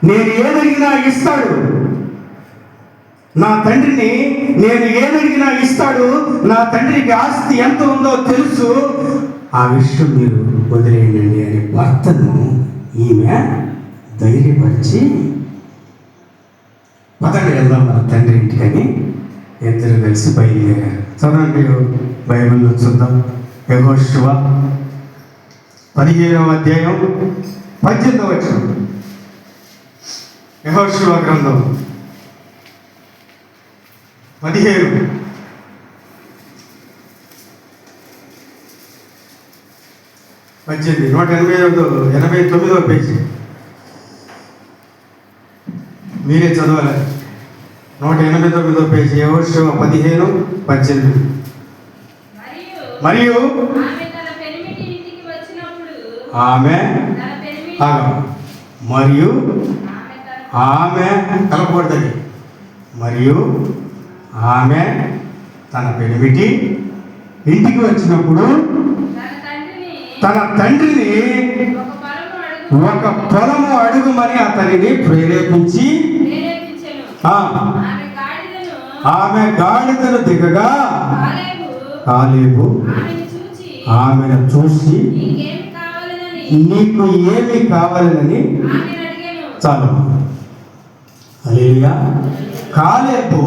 నేను ఏదడిగినా ఇస్తాడు. నా తండ్రిని నేను ఏదడిగినా ఇస్తాడు. నా తండ్రికి ఆస్తి ఎంత ఉందో తెలుసు. ఆ విషయం మీరు వదిలేయండి అని భర్తను ఈమె ధైర్యపరిచి, పదండి వెళ్దాం మన తండ్రి ఇంటికని ఇద్దరు కలిసి బయలుదేరారు. చదవండి బైబిల్లో చూద్దాం. యెహోషువ 15వ అధ్యాయం 18వ వచనం. యెహోషువ గ్రంథం 17 18 189వ పేజీ. మీరే చదవాలి. 189వ పేజీ. యెహోషువ 15:18. మరియు ఆమె మరియు ఆమె కలపబడుతుంది. మరియు ఆమె తన పెనిమిటి ఇంటికి వచ్చినప్పుడు తన తండ్రిని ఒక పొలము అడుగుమని అతనిని ప్రేరేపించి, ఆమె గాడిదను దిగగా కాలేబు ఆమెను చూసి, నీకు ఏమి కావాలని చాలు. హల్లెలూయా. కాలేబు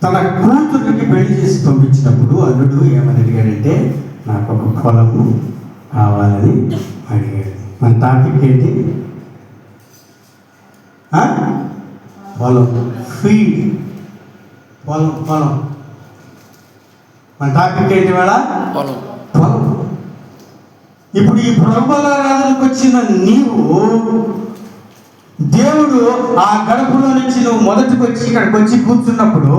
తన కూతురికి పెళ్లి చేసి పంపించినప్పుడు అల్లుడు ఏమని అడిగాడంటే, నాకు ఒక పొలము కావాలని అడిగాడు. మన టాపిక్ ఏంటి? పొలం, ఫీల్డ్, పొలం పొలం. మన టాపిక్ ఏంటి వేళ? పొలం. ఇప్పుడు ఈ ప్రభువులకు వచ్చిన నీవు, దేవుడు ఆ గడపలో నుంచి నువ్వు మొదటికి వచ్చి ఇక్కడికి వచ్చి కూర్చున్నప్పుడు